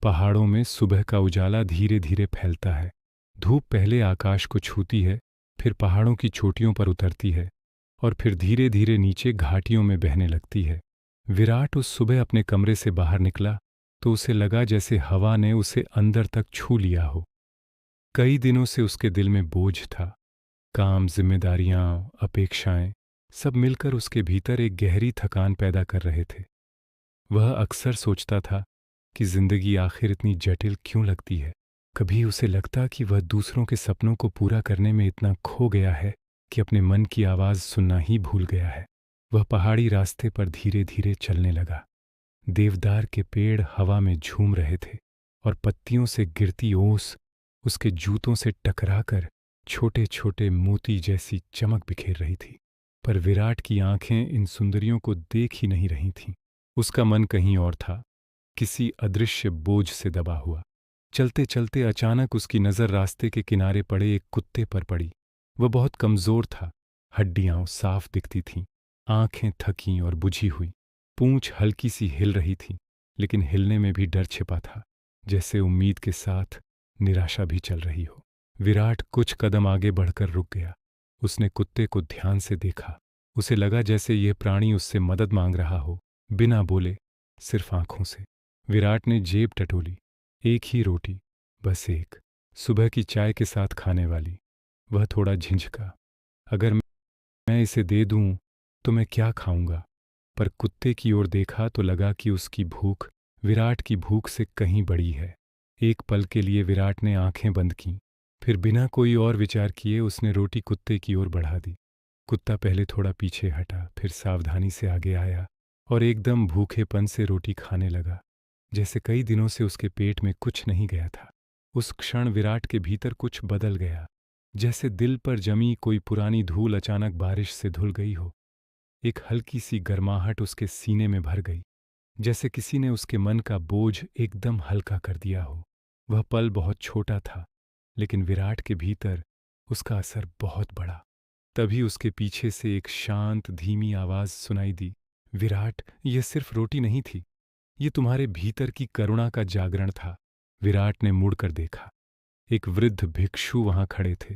पहाड़ों में सुबह का उजाला धीरे धीरे फैलता है। धूप पहले आकाश को छूती है, फिर पहाड़ों की चोटियों पर उतरती है और फिर धीरे धीरे नीचे घाटियों में बहने लगती है। विराट उस सुबह अपने कमरे से बाहर निकला तो उसे लगा जैसे हवा ने उसे अंदर तक छू लिया हो। कई दिनों से उसके दिल में बोझ था। काम, जिम्मेदारियां, अपेक्षाएं, सब मिलकर उसके भीतर एक गहरी थकान पैदा कर रहे थे। वह अक्सर सोचता था कि जिंदगी आखिर इतनी जटिल क्यों लगती है। कभी उसे लगता कि वह दूसरों के सपनों को पूरा करने में इतना खो गया है कि अपने मन की आवाज़ सुनना ही भूल गया है। वह पहाड़ी रास्ते पर धीरे धीरे चलने लगा। देवदार के पेड़ हवा में झूम रहे थे और पत्तियों से गिरती ओस उसके जूतों से टकराकर छोटे छोटे मोती जैसी चमक बिखेर रही थी। पर विराट की आंखें इन सुंदरियों को देख ही नहीं रही थीं। उसका मन कहीं और था, किसी अदृश्य बोझ से दबा हुआ। चलते चलते अचानक उसकी नज़र रास्ते के किनारे पड़े एक कुत्ते पर पड़ी। वह बहुत कमज़ोर था, हड्डियां साफ दिखती थीं, आंखें थकी और बुझी हुई, पूंछ हल्की सी हिल रही थी, लेकिन हिलने में भी डर छिपा था, जैसे उम्मीद के साथ निराशा भी चल रही हो। विराट कुछ कदम आगे बढ़कर रुक गया। उसने कुत्ते को ध्यान से देखा। उसे लगा जैसे यह प्राणी उससे मदद मांग रहा हो, बिना बोले, सिर्फ आंखों से। विराट ने जेब टटोली। एक ही रोटी, बस एक, सुबह की चाय के साथ खाने वाली। वह थोड़ा झिझका। अगर मैं इसे दे दूं तो मैं क्या खाऊंगा? पर कुत्ते की ओर देखा तो लगा कि उसकी भूख विराट की भूख से कहीं बड़ी है। एक पल के लिए विराट ने आंखें बंद कीं, फिर बिना कोई और विचार किए उसने रोटी कुत्ते की ओर बढ़ा दी। कुत्ता पहले थोड़ा पीछे हटा, फिर सावधानी से आगे आया और एकदम भूखेपन से रोटी खाने लगा, जैसे कई दिनों से उसके पेट में कुछ नहीं गया था। उस क्षण विराट के भीतर कुछ बदल गया, जैसे दिल पर जमी कोई पुरानी धूल अचानक बारिश से धुल गई हो। एक हल्की सी गर्माहट उसके सीने में भर गई, जैसे किसी ने उसके मन का बोझ एकदम हल्का कर दिया हो। वह पल बहुत छोटा था, लेकिन विराट के भीतर उसका असर बहुत बड़ा। तभी उसके पीछे से एक शांत धीमी आवाज सुनाई दी, विराट, यह सिर्फ रोटी नहीं थी, ये तुम्हारे भीतर की करुणा का जागरण था। विराट ने मुड़कर देखा। एक वृद्ध भिक्षु वहां खड़े थे,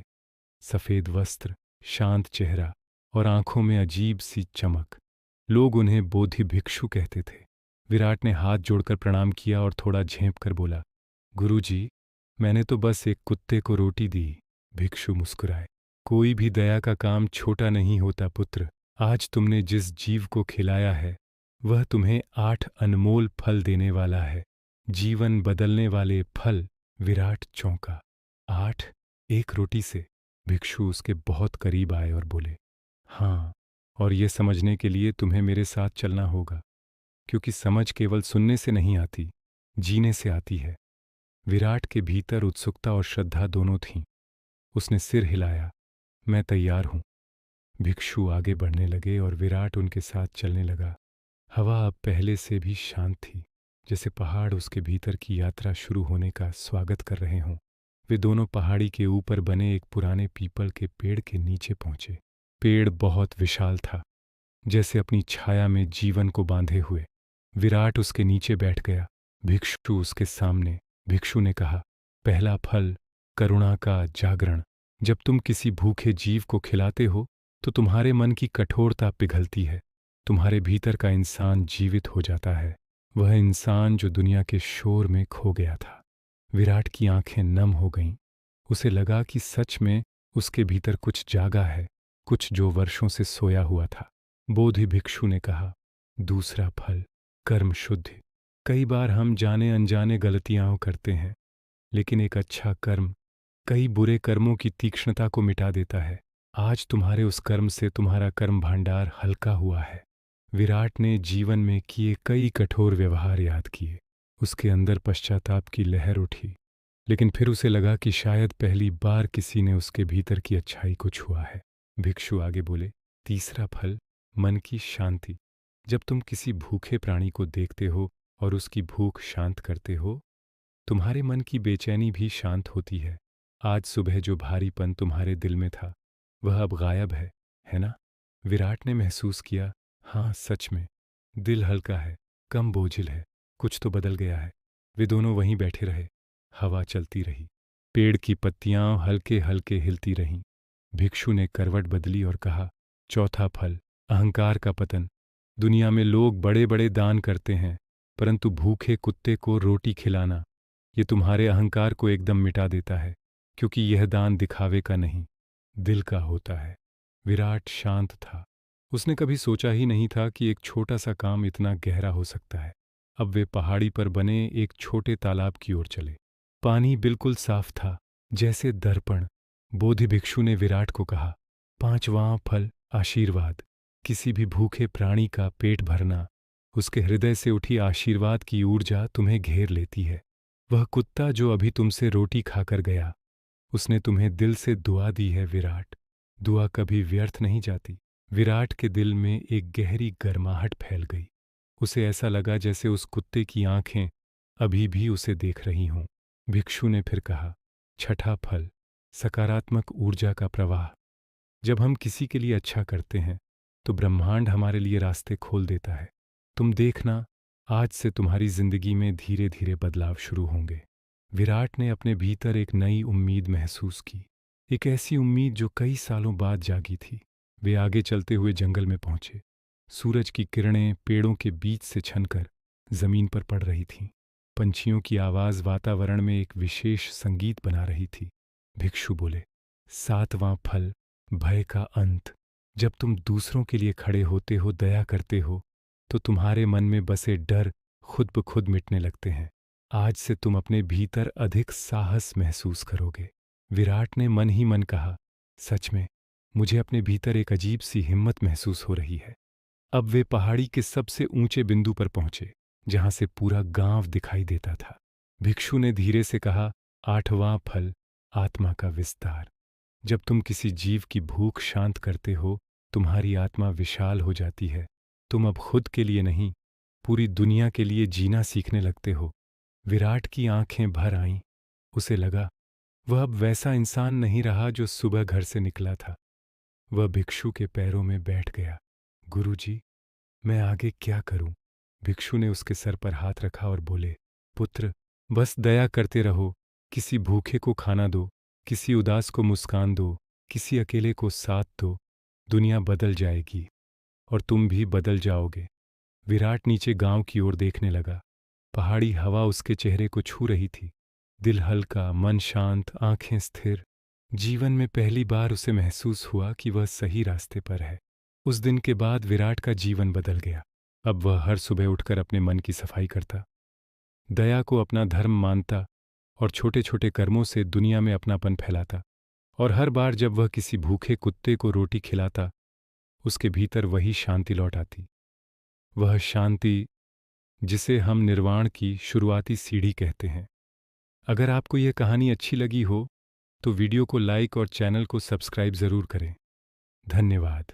सफेद वस्त्र, शांत चेहरा और आंखों में अजीब सी चमक। लोग उन्हें बोधि भिक्षु कहते थे। विराट ने हाथ जोड़कर प्रणाम किया और थोड़ा झेंप कर बोला, गुरुजी, मैंने तो बस एक कुत्ते को रोटी दी। भिक्षु मुस्कुराए। कोई भी दया का काम छोटा नहीं होता पुत्र। आज तुमने जिस जीव को खिलाया है वह तुम्हें 8 अनमोल फल देने वाला है, जीवन बदलने वाले फल। विराट चौंका। 8? एक रोटी से? भिक्षु उसके बहुत करीब आए और बोले, हाँ, और ये समझने के लिए तुम्हें मेरे साथ चलना होगा, क्योंकि समझ केवल सुनने से नहीं आती, जीने से आती है। विराट के भीतर उत्सुकता और श्रद्धा दोनों थीं। उसने सिर हिलाया, मैं तैयार हूं। भिक्षु आगे बढ़ने लगे और विराट उनके साथ चलने लगा। हवा अब पहले से भी शांत थी, जैसे पहाड़ उसके भीतर की यात्रा शुरू होने का स्वागत कर रहे हों। वे दोनों पहाड़ी के ऊपर बने एक पुराने पीपल के पेड़ के नीचे पहुंचे। पेड़ बहुत विशाल था, जैसे अपनी छाया में जीवन को बांधे हुए। विराट उसके नीचे बैठ गया, भिक्षु उसके सामने। भिक्षु ने कहा, पहला फल, करुणा का जागरण। जब तुम किसी भूखे जीव को खिलाते हो तो तुम्हारे मन की कठोरता पिघलती है, तुम्हारे भीतर का इंसान जीवित हो जाता है, वह इंसान जो दुनिया के शोर में खो गया था। विराट की आंखें नम हो गईं। उसे लगा कि सच में उसके भीतर कुछ जागा है, कुछ जो वर्षों से सोया हुआ था। बोधि भिक्षु ने कहा, दूसरा फल, कर्म शुद्धि। कई बार हम जाने अनजाने गलतियां करते हैं, लेकिन एक अच्छा कर्म कई बुरे कर्मों की तीक्ष्णता को मिटा देता है। आज तुम्हारे उस कर्म से तुम्हारा कर्म भांडार हल्का हुआ है। विराट ने जीवन में किए कई कठोर व्यवहार याद किए। उसके अंदर पश्चाताप की लहर उठी, लेकिन फिर उसे लगा कि शायद पहली बार किसी ने उसके भीतर की अच्छाई को छुआ है। भिक्षु आगे बोले, तीसरा फल, मन की शांति। जब तुम किसी भूखे प्राणी को देखते हो और उसकी भूख शांत करते हो, तुम्हारे मन की बेचैनी भी शांत होती है। आज सुबह जो भारीपन तुम्हारे दिल में था वह अब गायब है ना? विराट ने महसूस किया, हाँ, सच में दिल हल्का है, कम बोझिल है, कुछ तो बदल गया है। वे दोनों वहीं बैठे रहे। हवा चलती रही, पेड़ की पत्तियां हल्के हल्के हिलती रहीं। भिक्षु ने करवट बदली और कहा, चौथा फल, अहंकार का पतन। दुनिया में लोग बड़े बड़े दान करते हैं, परंतु भूखे कुत्ते को रोटी खिलाना, ये तुम्हारे अहंकार को एकदम मिटा देता है, क्योंकि यह दान दिखावे का नहीं, दिल का होता है। विराट शांत था। उसने कभी सोचा ही नहीं था कि एक छोटा सा काम इतना गहरा हो सकता है। अब वे पहाड़ी पर बने एक छोटे तालाब की ओर चले। पानी बिल्कुल साफ था, जैसे दर्पण। बोधि भिक्षु ने विराट को कहा, पांचवां फल, आशीर्वाद। किसी भी भूखे प्राणी का पेट भरना, उसके हृदय से उठी आशीर्वाद की ऊर्जा तुम्हें घेर लेती है। वह कुत्ता जो अभी तुमसे रोटी खाकर गया, उसने तुम्हें दिल से दुआ दी है विराट। दुआ कभी व्यर्थ नहीं जाती। विराट के दिल में एक गहरी गर्माहट फैल गई। उसे ऐसा लगा जैसे उस कुत्ते की आंखें अभी भी उसे देख रही हों। भिक्षु ने फिर कहा, छठा फल, सकारात्मक ऊर्जा का प्रवाह। जब हम किसी के लिए अच्छा करते हैं तो ब्रह्मांड हमारे लिए रास्ते खोल देता है। तुम देखना, आज से तुम्हारी जिंदगी में धीरे धीरे बदलाव शुरू होंगे। विराट ने अपने भीतर एक नई उम्मीद महसूस की, एक ऐसी उम्मीद जो कई सालों बाद जागी थी। वे आगे चलते हुए जंगल में पहुंचे। सूरज की किरणें पेड़ों के बीच से छनकर जमीन पर पड़ रही थीं। पंछियों की आवाज वातावरण में एक विशेष संगीत बना रही थी। भिक्षु बोले, सातवां फल, भय का अंत। जब तुम दूसरों के लिए खड़े होते हो, दया करते हो, तो तुम्हारे मन में बसे डर खुद ब खुद मिटने लगते हैं। आज से तुम अपने भीतर अधिक साहस महसूस करोगे। विराट ने मन ही मन कहा, सच में मुझे अपने भीतर एक अजीब सी हिम्मत महसूस हो रही है। अब वे पहाड़ी के सबसे ऊंचे बिंदु पर पहुंचे, जहां से पूरा गांव दिखाई देता था। भिक्षु ने धीरे से कहा, आठवां फल, आत्मा का विस्तार। जब तुम किसी जीव की भूख शांत करते हो, तुम्हारी आत्मा विशाल हो जाती है। तुम अब खुद के लिए नहीं, पूरी दुनिया के लिए जीना सीखने लगते हो। विराट की आंखें भर आईं। उसे लगा वह अब वैसा इंसान नहीं रहा जो सुबह घर से निकला था। वह भिक्षु के पैरों में बैठ गया। गुरुजी, मैं आगे क्या करूं? भिक्षु ने उसके सर पर हाथ रखा और बोले, पुत्र, बस दया करते रहो। किसी भूखे को खाना दो, किसी उदास को मुस्कान दो, किसी अकेले को साथ दो। दुनिया बदल जाएगी और तुम भी बदल जाओगे। विराट नीचे गांव की ओर देखने लगा। पहाड़ी हवा उसके चेहरे को छू रही थी। दिल हल्का, मन शांत, आंखें स्थिर। जीवन में पहली बार उसे महसूस हुआ कि वह सही रास्ते पर है। उस दिन के बाद विराट का जीवन बदल गया। अब वह हर सुबह उठकर अपने मन की सफाई करता, दया को अपना धर्म मानता और छोटे छोटे कर्मों से दुनिया में अपनापन फैलाता। और हर बार जब वह किसी भूखे कुत्ते को रोटी खिलाता, उसके भीतर वही शांति लौट आती। वह शांति जिसे हम निर्वाण की शुरुआती सीढ़ी कहते हैं। अगर आपको यह कहानी अच्छी लगी हो तो वीडियो को लाइक और चैनल को सब्सक्राइब ज़रूर करें। धन्यवाद।